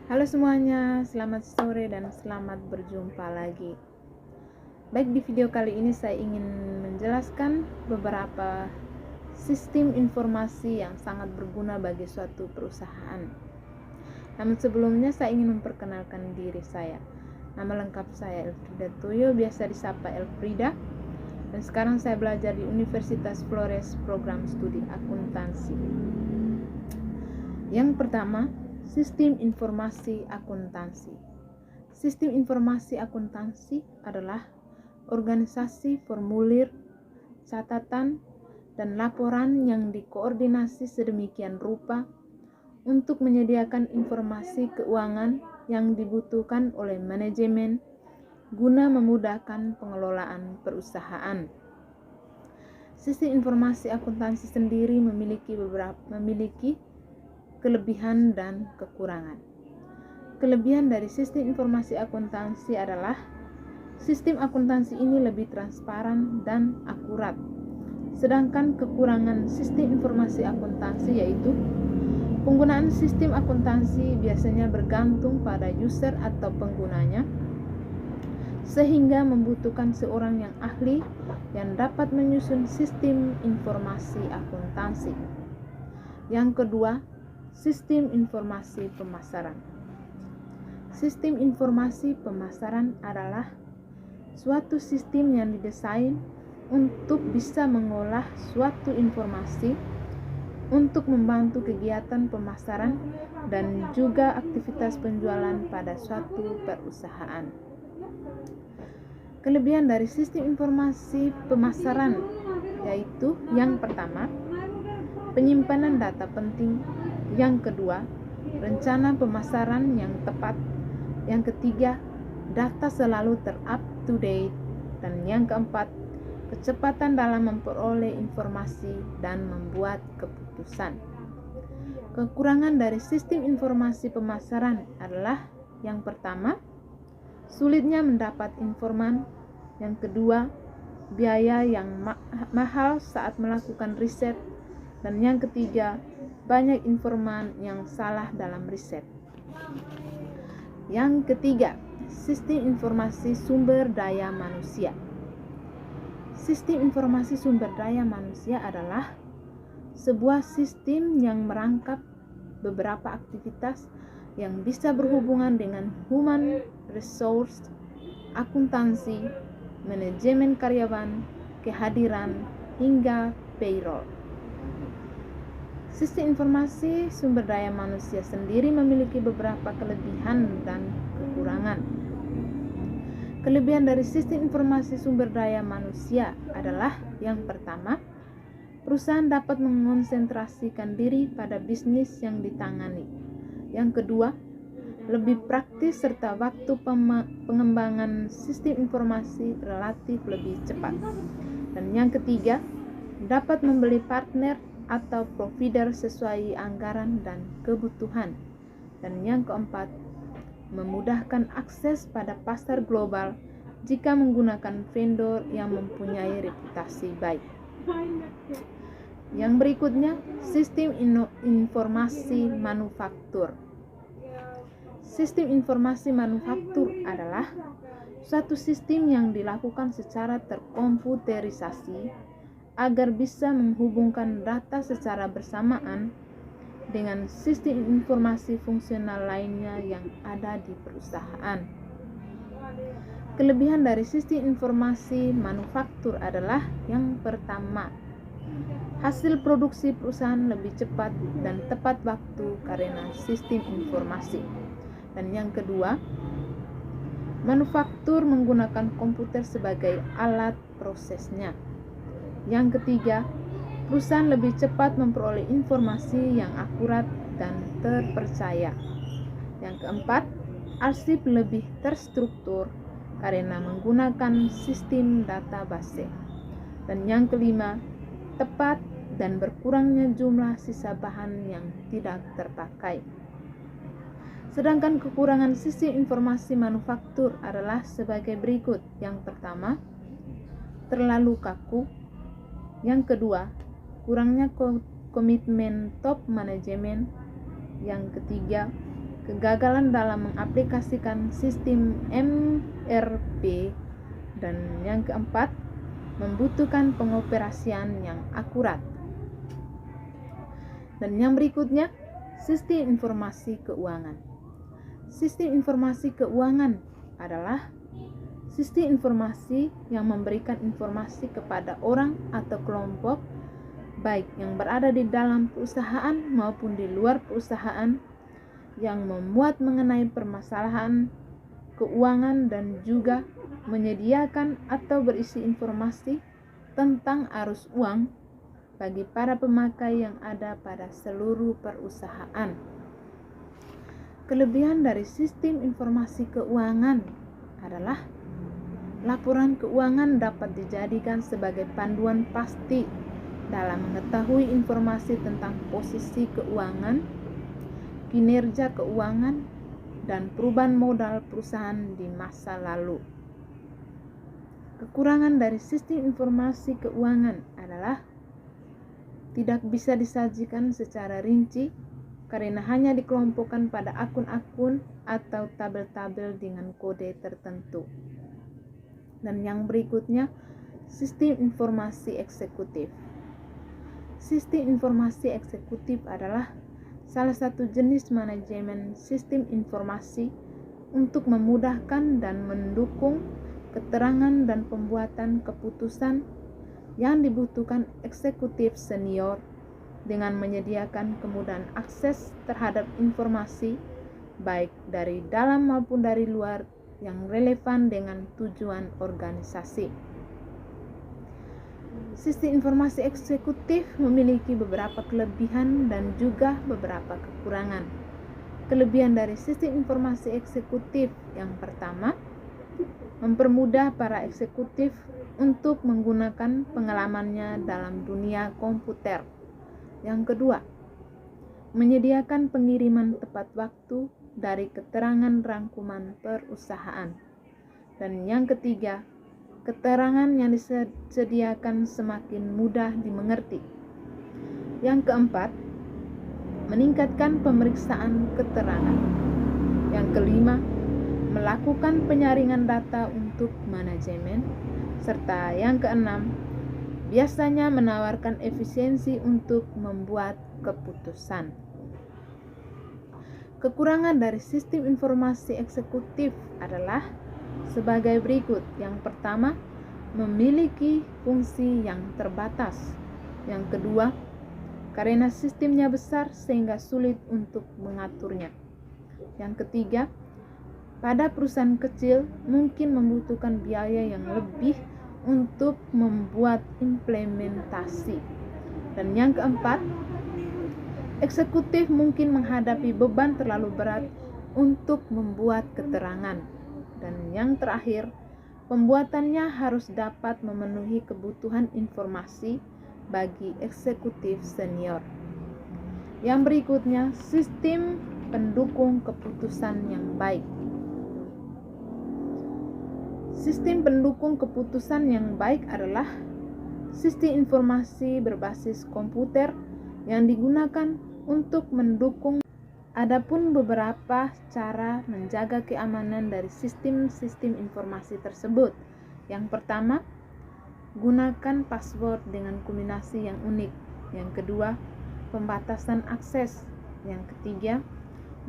Halo semuanya, selamat sore dan selamat berjumpa lagi. Baik, di video kali ini saya ingin menjelaskan beberapa sistem informasi yang sangat berguna bagi suatu perusahaan. Namun sebelumnya saya ingin memperkenalkan diri saya. Nama lengkap saya Elfrida Toyo, biasa disapa Elfrida. Dan sekarang saya belajar di Universitas Flores program studi akuntansi. Yang pertama, sistem informasi akuntansi. Sistem informasi akuntansi adalah organisasi formulir, catatan, dan laporan yang dikoordinasi sedemikian rupa untuk menyediakan informasi keuangan yang dibutuhkan oleh manajemen guna memudahkan pengelolaan perusahaan. Sistem informasi akuntansi sendiri memiliki kelebihan dan kekurangan. Kelebihan dari sistem informasi akuntansi adalah sistem akuntansi ini lebih transparan dan akurat. Sedangkan kekurangan sistem informasi akuntansi yaitu penggunaan sistem akuntansi biasanya bergantung pada user atau penggunanya, sehingga membutuhkan seorang yang ahli yang dapat menyusun sistem informasi akuntansi. Yang kedua, sistem informasi pemasaran. Sistem informasi pemasaran adalah suatu sistem yang didesain untuk bisa mengolah suatu informasi untuk membantu kegiatan pemasaran dan juga aktivitas penjualan pada suatu perusahaan. Kelebihan dari sistem informasi pemasaran yaitu yang pertama, penyimpanan data penting. Yang kedua, rencana pemasaran yang tepat. Yang ketiga, data selalu up to date. Dan yang keempat, kecepatan dalam memperoleh informasi dan membuat keputusan. Kekurangan dari sistem informasi pemasaran adalah yang pertama, sulitnya mendapat informan. Yang kedua, biaya yang mahal saat melakukan riset. Dan yang ketiga, banyak informan yang salah dalam riset. Yang ketiga, sistem informasi sumber daya manusia. Sistem informasi sumber daya manusia adalah sebuah sistem yang merangkap beberapa aktivitas yang bisa berhubungan dengan human resource, akuntansi, manajemen karyawan, kehadiran, hingga payroll. Sistem informasi sumber daya manusia sendiri memiliki beberapa kelebihan dan kekurangan. Kelebihan dari sistem informasi sumber daya manusia adalah yang pertama, perusahaan dapat mengonsentrasikan diri pada bisnis yang ditangani. Yang kedua, lebih praktis serta waktu pengembangan sistem informasi relatif lebih cepat. Dan yang ketiga, dapat membeli partner atau provider sesuai anggaran dan kebutuhan. Dan yang keempat, memudahkan akses pada pasar global jika menggunakan vendor yang mempunyai reputasi baik. Yang berikutnya, sistem informasi manufaktur. Sistem informasi manufaktur adalah suatu sistem yang dilakukan secara terkomputerisasi agar bisa menghubungkan data secara bersamaan dengan sistem informasi fungsional lainnya yang ada di perusahaan. Kelebihan dari sistem informasi manufaktur adalah yang pertama, hasil produksi perusahaan lebih cepat dan tepat waktu karena sistem informasi. Dan yang kedua, manufaktur menggunakan komputer sebagai alat prosesnya. Yang ketiga, perusahaan lebih cepat memperoleh informasi yang akurat dan terpercaya. Yang keempat, arsip lebih terstruktur karena menggunakan sistem database. Dan yang kelima, tepat dan berkurangnya jumlah sisa bahan yang tidak terpakai. Sedangkan kekurangan sistem informasi manufaktur adalah sebagai berikut. Yang pertama, terlalu kaku. Yang kedua, kurangnya komitmen top manajemen. Yang ketiga, kegagalan dalam mengaplikasikan sistem MRP, dan yang keempat, membutuhkan pengoperasian yang akurat. Dan yang berikutnya, sistem informasi keuangan. Sistem informasi keuangan adalah sistem informasi yang memberikan informasi kepada orang atau kelompok, baik yang berada di dalam perusahaan maupun di luar perusahaan, yang memuat mengenai permasalahan keuangan dan juga menyediakan atau berisi informasi tentang arus uang bagi para pemakai yang ada pada seluruh perusahaan. Kelebihan dari sistem informasi keuangan adalah laporan keuangan dapat dijadikan sebagai panduan pasti dalam mengetahui informasi tentang posisi keuangan, kinerja keuangan, dan perubahan modal perusahaan di masa lalu. Kekurangan dari sistem informasi keuangan adalah tidak bisa disajikan secara rinci karena hanya dikelompokkan pada akun-akun atau tabel-tabel dengan kode tertentu. Dan yang berikutnya, sistem informasi eksekutif. Sistem informasi eksekutif adalah salah satu jenis manajemen sistem informasi untuk memudahkan dan mendukung keterangan dan pembuatan keputusan yang dibutuhkan eksekutif senior dengan menyediakan kemudahan akses terhadap informasi baik dari dalam maupun dari luar yang relevan dengan tujuan organisasi. Sistem informasi eksekutif memiliki beberapa kelebihan dan juga beberapa kekurangan. Kelebihan dari sistem informasi eksekutif yang pertama, mempermudah para eksekutif untuk menggunakan pengalamannya dalam dunia komputer. Yang kedua, menyediakan pengiriman tepat waktu dari keterangan rangkuman perusahaan. Dan yang ketiga, keterangan yang disediakan semakin mudah dimengerti. Yang keempat, meningkatkan pemeriksaan keterangan. Yang kelima, melakukan penyaringan data untuk manajemen. Serta yang keenam, biasanya menawarkan efisiensi untuk membuat keputusan. Kekurangan dari sistem informasi eksekutif adalah sebagai berikut. Yang pertama, memiliki fungsi yang terbatas. Yang kedua, karena sistemnya besar sehingga sulit untuk mengaturnya. Yang ketiga, pada perusahaan kecil mungkin membutuhkan biaya yang lebih untuk membuat implementasi. Dan yang keempat, eksekutif mungkin menghadapi beban terlalu berat untuk membuat keterangan. Dan yang terakhir, pembuatannya harus dapat memenuhi kebutuhan informasi bagi eksekutif senior. Yang berikutnya, sistem pendukung keputusan yang baik. Sistem pendukung keputusan yang baik adalah sistem informasi berbasis komputer yang digunakan untuk mendukung. Adapun beberapa cara menjaga keamanan dari sistem-sistem informasi tersebut. Yang pertama, gunakan password dengan kombinasi yang unik. Yang kedua, pembatasan akses. Yang ketiga,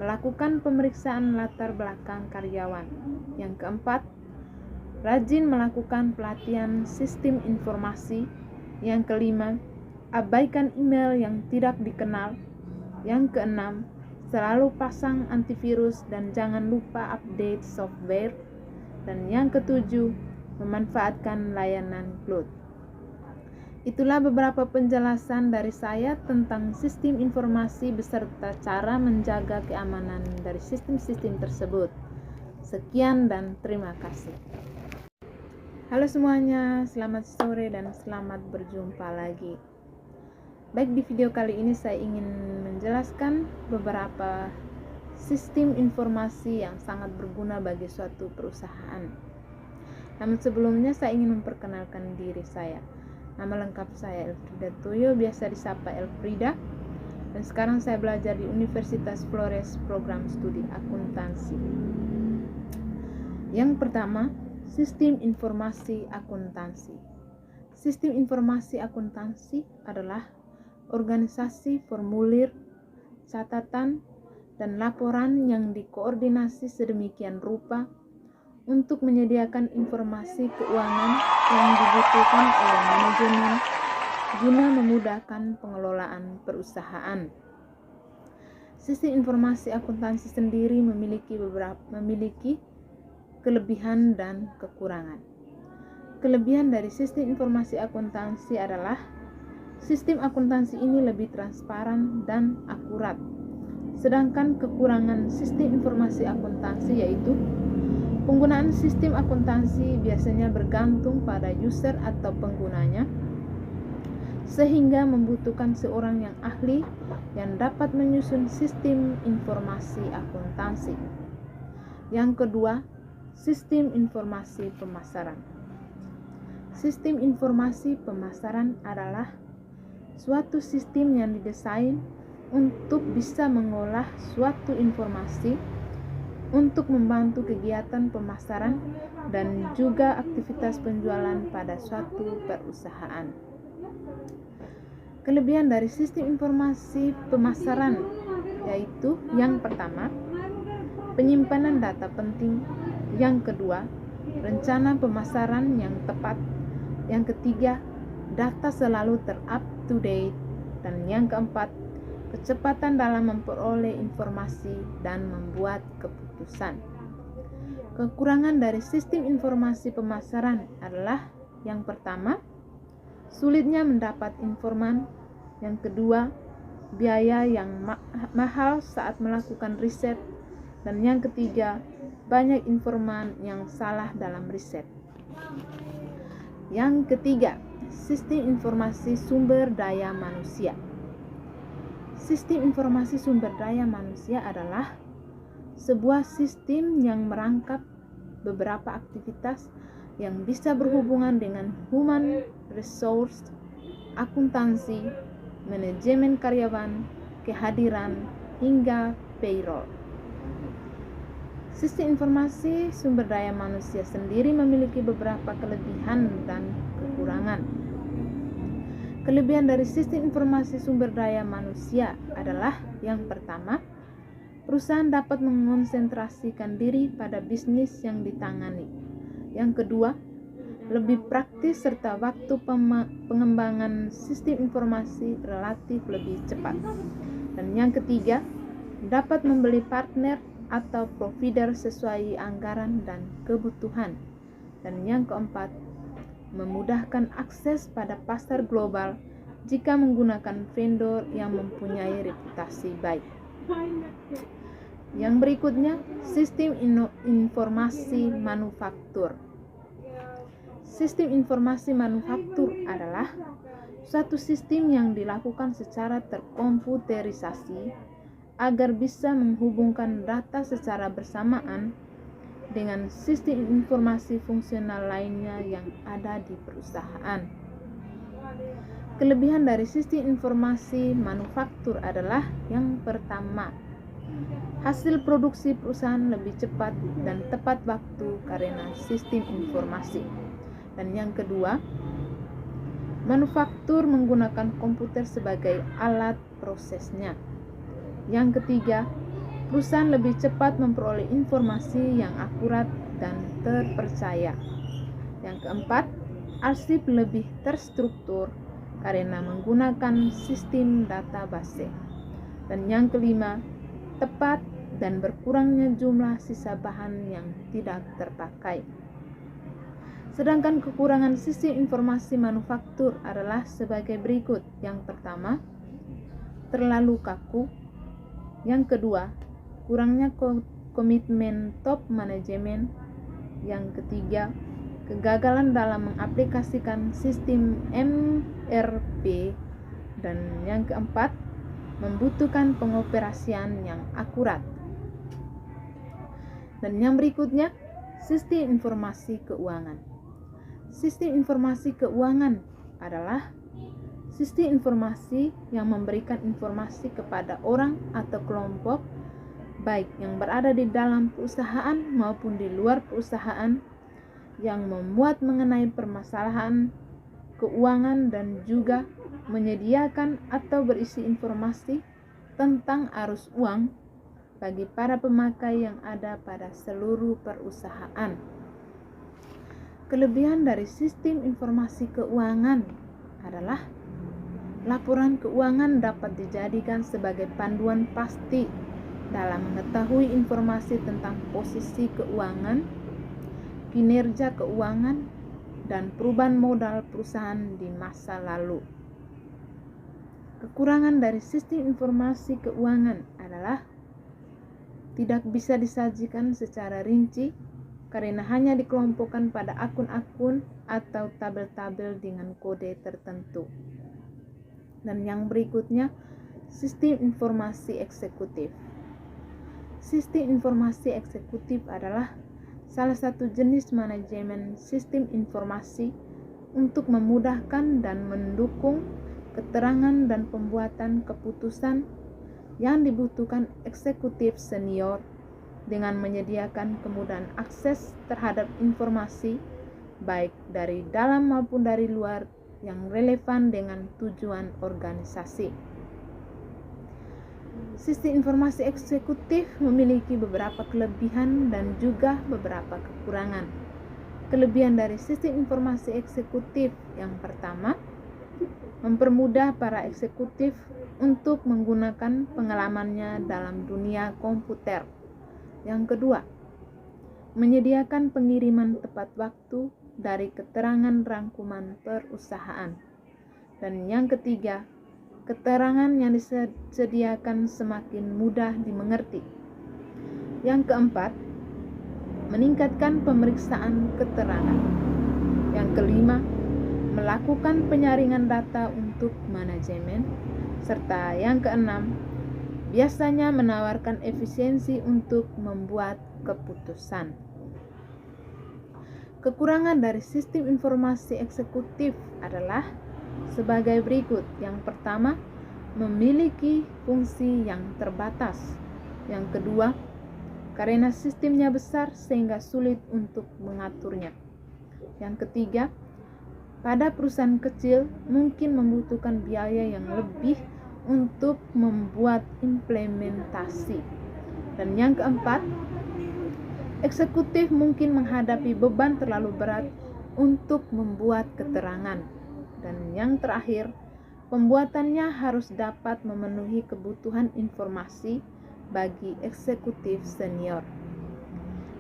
melakukan pemeriksaan latar belakang karyawan. Yang keempat, rajin melakukan pelatihan sistem informasi. Yang kelima, abaikan email yang tidak dikenal. Yang keenam, selalu pasang antivirus dan jangan lupa update software. Dan yang ketujuh, memanfaatkan layanan cloud. Itulah beberapa penjelasan dari saya tentang sistem informasi beserta cara menjaga keamanan dari sistem-sistem tersebut. Sekian dan terima kasih. Halo semuanya, selamat sore dan selamat berjumpa lagi. Baik, di video kali ini saya ingin menjelaskan beberapa sistem informasi yang sangat berguna bagi suatu perusahaan. Namun sebelumnya saya ingin memperkenalkan diri saya. Nama lengkap saya Elfrida Toyo, biasa disapa Elfrida. Dan dan sekarang saya belajar di Universitas Flores program studi akuntansi. Yang pertama, sistem informasi akuntansi. Sistem informasi akuntansi adalah organisasi formulir, catatan, dan laporan yang dikoordinasi sedemikian rupa untuk menyediakan informasi keuangan yang dibutuhkan oleh manajemen guna memudahkan pengelolaan perusahaan. Sistem informasi akuntansi sendiri memiliki kelebihan dan kekurangan. Kelebihan dari sistem informasi akuntansi adalah sistem akuntansi ini lebih transparan dan akurat. Sedangkan kekurangan sistem informasi akuntansi yaitu penggunaan sistem akuntansi biasanya bergantung pada user atau penggunanya, sehingga membutuhkan seorang yang ahli yang dapat menyusun sistem informasi akuntansi. Yang kedua, sistem informasi pemasaran. Sistem informasi pemasaran adalah suatu sistem yang didesain untuk bisa mengolah suatu informasi untuk membantu kegiatan pemasaran dan juga aktivitas penjualan pada suatu perusahaan. Kelebihan dari sistem informasi pemasaran yaitu yang pertama, penyimpanan data penting. Yang kedua, rencana pemasaran yang tepat. Yang ketiga, data selalu up to date. Dan yang keempat, kecepatan dalam memperoleh informasi dan membuat keputusan. Kekurangan dari sistem informasi pemasaran adalah yang pertama, sulitnya mendapat informan. Yang kedua, biaya yang mahal saat melakukan riset. Dan yang ketiga, banyak informan yang salah dalam riset. Yang ketiga, sistem informasi sumber daya manusia. Sistem informasi sumber daya manusia adalah sebuah sistem yang merangkap beberapa aktivitas yang bisa berhubungan dengan human resource, akuntansi, manajemen karyawan, kehadiran, hingga payroll. Sistem informasi sumber daya manusia sendiri memiliki beberapa kelebihan dan kekurangan. Kelebihan dari sistem informasi sumber daya manusia adalah yang pertama, perusahaan dapat mengonsentrasikan diri pada bisnis yang ditangani. Yang kedua, lebih praktis serta waktu pengembangan sistem informasi relatif lebih cepat. Dan yang ketiga, dapat membeli partner atau provider sesuai anggaran dan kebutuhan. Dan yang keempat, memudahkan akses pada pasar global jika menggunakan vendor yang mempunyai reputasi baik. Yang berikutnya, sistem informasi manufaktur. Sistem informasi manufaktur adalah suatu sistem yang dilakukan secara terkomputerisasi agar bisa menghubungkan data secara bersamaan dengan sistem informasi fungsional lainnya yang ada di perusahaan. Kelebihan dari sistem informasi manufaktur adalah yang pertama, hasil produksi perusahaan lebih cepat dan tepat waktu karena sistem informasi. Dan yang kedua, manufaktur menggunakan komputer sebagai alat prosesnya. Yang ketiga, perusahaan lebih cepat memperoleh informasi yang akurat dan terpercaya. Yang keempat, arsip lebih terstruktur karena menggunakan sistem database. Dan yang kelima, tepat dan berkurangnya jumlah sisa bahan yang tidak terpakai. Sedangkan kekurangan sistem informasi manufaktur adalah sebagai berikut. Yang pertama, terlalu kaku. Yang kedua, kurangnya komitmen top manajemen. Yang ketiga, kegagalan dalam mengaplikasikan sistem MRP. Dan yang keempat, membutuhkan pengoperasian yang akurat. Dan yang berikutnya, sistem informasi keuangan. Sistem informasi keuangan adalah sistem informasi yang memberikan informasi kepada orang atau kelompok, baik yang berada di dalam perusahaan maupun di luar perusahaan, yang memuat mengenai permasalahan keuangan dan juga menyediakan atau berisi informasi tentang arus uang bagi para pemakai yang ada pada seluruh perusahaan. Kelebihan dari sistem informasi keuangan adalah laporan keuangan dapat dijadikan sebagai panduan pasti dalam mengetahui informasi tentang posisi keuangan, kinerja keuangan, dan perubahan modal perusahaan di masa lalu. Kekurangan dari sistem informasi keuangan adalah tidak bisa disajikan secara rinci karena hanya dikelompokkan pada akun-akun atau tabel-tabel dengan kode tertentu. Dan yang berikutnya, sistem informasi eksekutif. Sistem informasi eksekutif adalah salah satu jenis manajemen sistem informasi untuk memudahkan dan mendukung keterangan dan pembuatan keputusan yang dibutuhkan eksekutif senior dengan menyediakan kemudahan akses terhadap informasi baik dari dalam maupun dari luar yang relevan dengan tujuan organisasi. Sistem informasi eksekutif memiliki beberapa kelebihan dan juga beberapa kekurangan. Kelebihan dari sistem informasi eksekutif yang pertama, mempermudah para eksekutif untuk menggunakan pengalamannya dalam dunia komputer. Yang kedua, menyediakan pengiriman tepat waktu dari keterangan rangkuman perusahaan. Dan yang ketiga, keterangan yang disediakan semakin mudah dimengerti. Yang keempat, meningkatkan pemeriksaan keterangan. Yang kelima, melakukan penyaringan data untuk manajemen. Serta yang keenam, biasanya menawarkan efisiensi untuk membuat keputusan. Kekurangan dari sistem informasi eksekutif adalah sebagai berikut. Yang pertama, memiliki fungsi yang terbatas. Yang kedua, karena sistemnya besar sehingga sulit untuk mengaturnya. Yang ketiga, pada perusahaan kecil mungkin membutuhkan biaya yang lebih untuk membuat implementasi. Dan yang keempat, eksekutif mungkin menghadapi beban terlalu berat untuk membuat keterangan. Dan yang terakhir, pembuatannya harus dapat memenuhi kebutuhan informasi bagi eksekutif senior.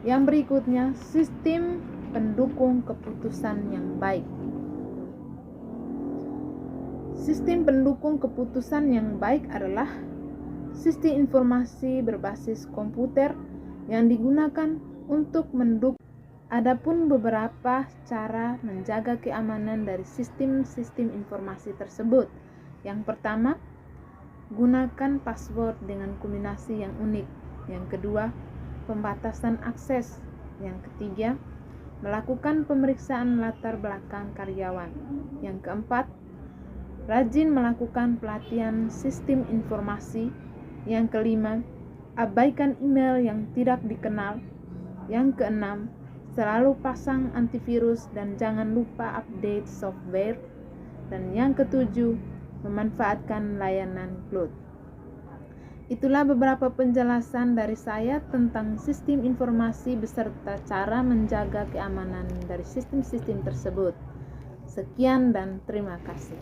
Yang berikutnya, sistem pendukung keputusan yang baik. Sistem pendukung keputusan yang baik adalah sistem informasi berbasis komputer yang digunakan untuk mendukung. Adapun beberapa cara menjaga keamanan dari sistem-sistem informasi tersebut. Yang pertama, gunakan password dengan kombinasi yang unik. Yang kedua, pembatasan akses. Yang ketiga, melakukan pemeriksaan latar belakang karyawan. Yang keempat, rajin melakukan pelatihan sistem informasi. Yang kelima, abaikan email yang tidak dikenal. Yang keenam, selalu pasang antivirus dan jangan lupa update software. Dan yang ketujuh, memanfaatkan layanan cloud. Itulah beberapa penjelasan dari saya tentang sistem informasi beserta cara menjaga keamanan dari sistem-sistem tersebut. Sekian dan terima kasih.